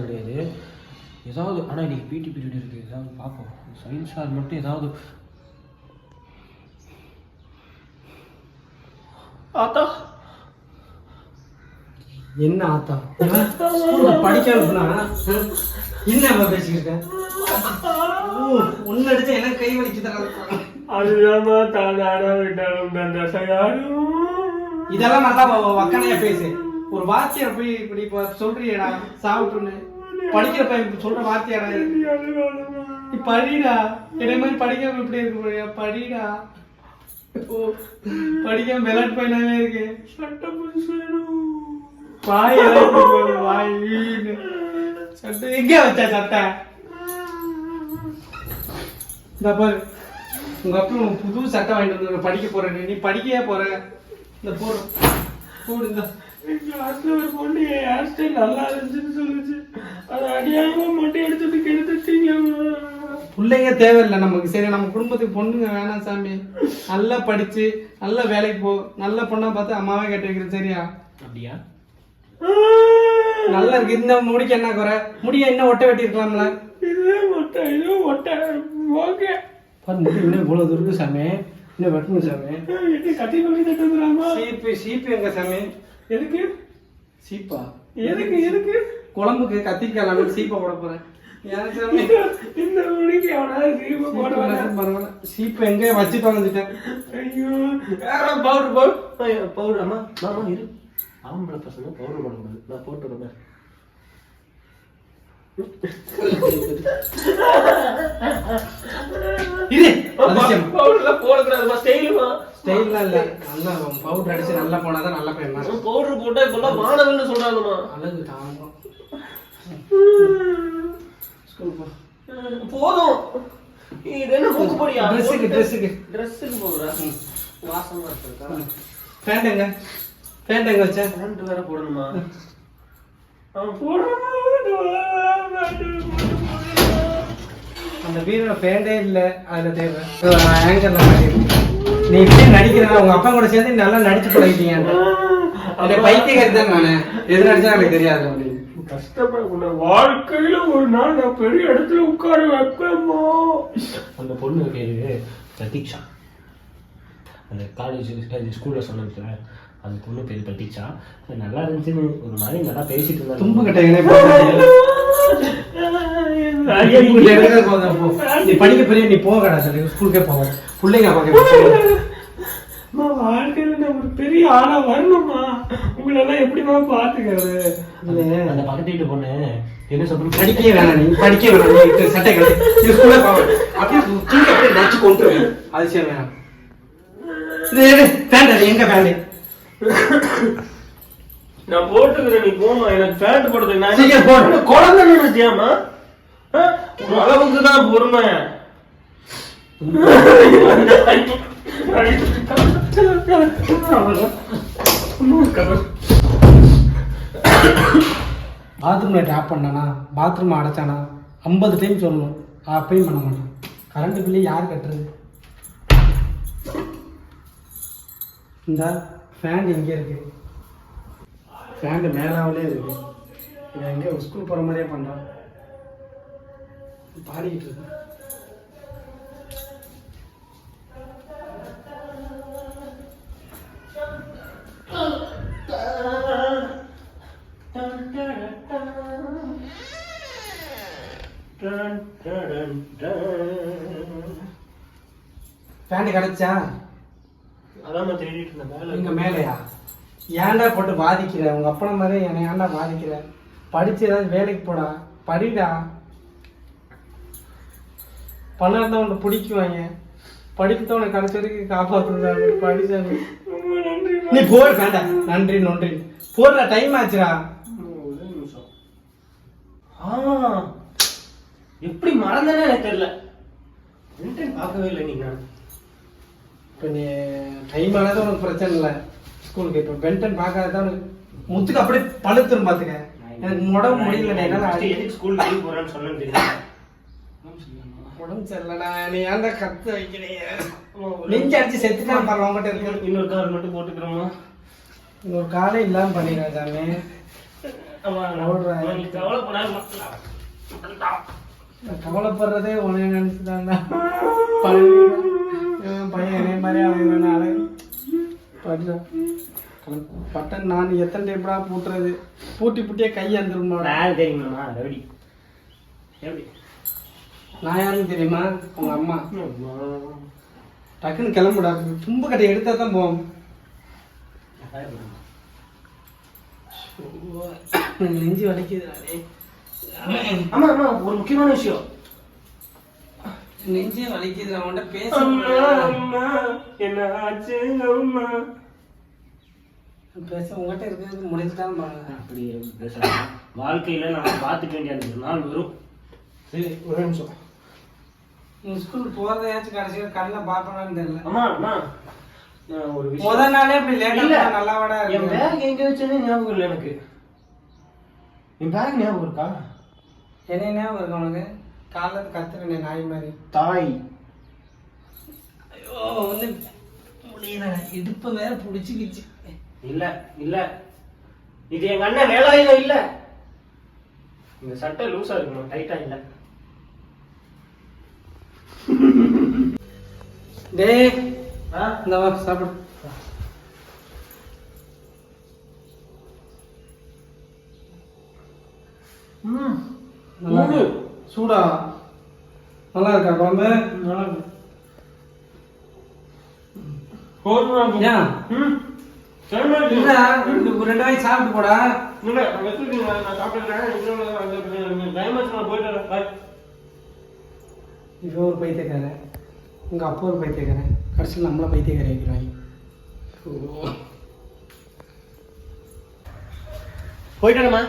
கிடையாது. ஏதாவது ஆனால் இன்னைக்கு பிடி பீரியட் இருக்குது, ஏதாவது பார்ப்போம். சயின்ஸ் சார் மட்டும் ஏதாவது. ஆத்தா என்ன ஆத்தா படிக்கணும்னா என்ன பேசிக்கிட்டேன் ஒன்னு அடிச்சா எனக்கு கை வலிக்கு தர. அதுதான்மா தானாட விட்டாலும் தசையாடும். இதெல்லாம் நல்லா வக்கனையா பேசு. ஒரு வார்த்தையை போய் இப்படி சொல்றியடா சாப்பிட்டுன்னு படிக்கிற பையன் சொல்ற வார்த்தையாடா நீ படிடா. என்னை மாதிரி படிக்காம இப்படி இருக்கு படிடா. படிக்காம விளையாட்டு பையனாவே இருக்கு. சட்டை புதுசு வாய் வாய் சட்டை எங்க வச்சா சட்டை இந்த பாரு. உங்க அப்பா புது சட்டை வாங்கிட்டு வந்து படிக்க போறேன். நீ படிக்கவே போற. இந்த போடு போடு. இந்த ஒரு பொண்ணு என் ஹேர் ஸ்டைல் நல்லா இருந்துச்சுன்னு சொல்லுச்சு. அதை அடியாம மட்டும் எடுத்துட்டு கெடுத்துட்டீங்க. பிள்ளைங்க தேவையில்லை நமக்கு. சரி, நம்ம குடும்பத்துக்கு பொண்ணுங்க வேணாம் சாமி. நல்லா படிச்சு நல்ல வேலைக்கு போ. நல்ல பொண்ணா பார்த்து அம்மாவே கேட்டு வைக்கிறேன். சரியா? அப்படியா? நல்லா இருக்கு. இந்த முடிக்க என்ன குறை? முடிய இன்னும் ஒட்டை வெட்டி இருக்கலாம்ல. இதே ஒட்டை இது ஒட்டை ஓகே. பாரு முடி இன்னும் இவ்வளவு இருக்கு சாமி. இன்னும் வெட்டணும் சாமி. கட்டி பண்ணி தட்டுறாமா? சீப்பு எங்க சாமி? எதுக்கு சீப்பா? எதுக்கு எதுக்கு? குழம்புக்கு கத்திரிக்காய் சீப்பா போட போறேன். இந்த முடிக்கு எவனாவது சீப்பு போட பரவாயில்ல. சீப்பு எங்க வச்சுட்டு வந்துட்டேன். ஐயோ பவுடர் பவுடர் பவுடர். அம்மா மாமா இரு. ஆம்பளை பசங்க பவுடர் போடக்கூடாது. நான் போட்டு விடுறேன். போடக்கூடாதுமா. ஸ்டைலுமா? ஸ்டைல்லாம் இல்ல. நல்லா பவுடர் அடிச்சு நல்லா போனாதான் நல்ல பையன். பவுடர் போட்டா இப்பெல்லாம் மாணவன்னு சொல்றாங்கம்மா. அழகு தாங்கும். போதும். இது என்ன மூக்கு போடியா? ட்ரெஸ்ஸுக்கு போடுறா. வாசமா இருக்கா? பேண்ட் எங்க? பேண்ட் எங்க வச்ச? பேண்ட் வேற போடணுமா? அந்த வீரோட பேண்டே இல்ல. அதுல தேவை ஆங்கர்ல மாட்டிருக்கு. நீ இப்படி நடிக்கிற உங்க அப்பா கூட சேர்ந்து நல்லா நடிச்சு பழகிட்டீங்க. அந்த பைத்தியக்காரி தான் நானு. எது நடிச்சா எனக்கு தெரியாது. கஷ்டப்பட வாழ்க்கையில ஒரு நாள் நான் பெரிய இடத்துல உட்கார வைப்பேம்மா. அந்த பொண்ணு பேரு பிரதீக்ஷா. அந்த காலேஜ் ஸ்கூல்ல சொன்னதுல அந்த பொண்ணு பேரு பிரதீக்ஷா. நல்லா இருந்துச்சுன்னு ஒரு மாதிரி நல்லா பேசிட்டு இருந்தாங்க. தும்பு கட்டைகளே நீ படிக்க பெரிய நீ போகடா. சரி ஸ்கூலுக்கே போக. பிள்ளைங்க வாழ்க்கையில நான் ஒரு பெரிய ஆளா வரணுமா? உங்களை எல்லாம் எப்படிமா பாத்துக்கிறது? அந்த பக்கத்து வீட்டு பொண்ணு என்ன சொல்றது? படிக்கவே வேணாம். நீ படிக்க வேணாம். சட்டை கட்டி ஸ்கூல்ல போக அப்படியே நச்சு கொண்டு அதிசயம் வேணாம். பேண்ட் எங்க பேண்ட்? நான் போட்டுக்கிறேன். நீ போமா. எனக்கு பேண்ட் போடுறது நான் சீக்கிரம் போடு. குழந்தை நினைச்சியாமா? ஒரு அளவுக்கு தான் பொறுமை. பாத்ரூம் லைட் ஆஃப் பண்ணானா, பாத்ரூம் அடைச்சானா 50 டைம் சொல்லணும். அப்பயும் பண்ண மாட்டான். கரண்ட் பில்லு யார் கட்டுறது? இந்த ஃபேன் எங்கே இருக்கு? ஃபேன் மேலாவிலே இருக்கு. இவன் எங்கே ஸ்கூல் போகிற மாதிரியே பண்ணுறான். பாடிக்கிட்டு இருக்கு. ஃபேன் கிடைச்சா? அதான் தேடிட்டு இருந்தேன். இங்க மேலையா? ஏன்டா போட்டு பாதிக்கிற? உங்க அப்பன மாதிரி என்னை ஏன்டா பாதிக்கிற? படிச்சு ஏதாவது வேலைக்கு போடா. படிடா. பணம் இருந்தா உனக்கு பிடிக்குவாங்க. படிக்கத்தான் உனக்கு கடைசி வரைக்கும் காப்பாற்றுறாங்க. படிச்சாங்க. நீ போடு. வேண்டாம். நன்றி நன்றி போடுற. டைம் ஆச்சுடா. எப்படி மறந்தேன்னு எனக்கு தெரியல. பார்க்கவே இல்லை. நீங்க இப்போ நீ டைம் ஆனது உனக்கு பிரச்சனை இல்லை ஸ்கூலுக்கு. இப்போ பென்டன் பார்க்காதான் உனக்கு முத்துக்கு அப்படியே பழுத்துரும். பார்த்துக்க எனக்கு உடம்பு முடியல. எதுக்கு ஸ்கூல் லீவ் போறேன்னு சொன்னேன்னு தெரியல. உடம்பு சரியில்லடா. நீ ஏன்டா கத்து வைக்கிறீங்க? நெஞ்சு அடிச்சு செத்துட்டான் பாரு. உங்ககிட்ட இருக்கு. இன்னொரு கால் மட்டும் போட்டுக்கிறோமா? இன்னொரு காலே இல்லாம பண்ணிடுறேன் சாமி. நீ கவலைப்படாத. கவலைப்படுறதே உனைய நினைச்சுதான்டா. பையன் என்னைய மாதிரி அவனால பட்டன் நான் எத்தனை டைப்டா பூட்டுறது, பூட்டியே கை வந்துருமா. யாரு தெரியுமா ரவுடி? எப்படி நான் யாருன்னு தெரியுமா? உங்க அம்மா. டக்குன்னு கிளம்புடா, தும்பு கட்டை எடுத்தா தான் போவோம். நெஞ்சு வலிக்குது. ஆமா ஆமா, ஒரு முக்கியமான விஷயம். நெஞ்சே வலிக்குது, அவன்கிட்ட பேச என்ன ஆச்சு அம்மா? பேச உங்ககிட்ட இருக்கிறது முடிச்சுதான் அப்படி வாழ்க்கையில நம்ம பார்த்துக்க வேண்டிய அந்த நாள் வரும். சரி ஒரு நிமிஷம். நீ ஸ்கூல் போறதையாச்சும் கடைசியில் கண்ணில் பார்க்கணும்னு தெரியல. அம்மா அம்மா, ஒரு விஷயம். முதல் நாளே இப்படி லேட்டா நல்லா வாடா. என் பேக் எங்க வச்சேன்னு ஞாபகம் இல்லை எனக்கு. என் பேக் ஞாபகம் இருக்கா? என்ன ஞாபகம் இருக்கு உனக்கு? காலைல கத்துறேன் நாய் மாதிரி. தாய். ஐயோ வந்து முடியல, இடுப்ப வேற பிடிச்சிக்கிச்சு. இல்ல இல்ல, இது எங்க அண்ணன் வேலாயுதம் இல்ல. இந்த சட்டை லூசா இருக்கணும், டைட்டா இல்ல. டேய் இந்த வா சாப்பிடு. சூடா நல்லா இருக்கா குழம்பு? நல்லா இருக்கு. ஒரு 2 வாய் சாப்பிட்டு போடா. இப்போ ஒரு பைத்தியக்காரன், உங்க அப்பா ஒரு பைத்தியக்காரன், கடைசியில் நம்மள பைத்தியக்காரன் வைக்கிறாங்க. போயிட்டானம்மா.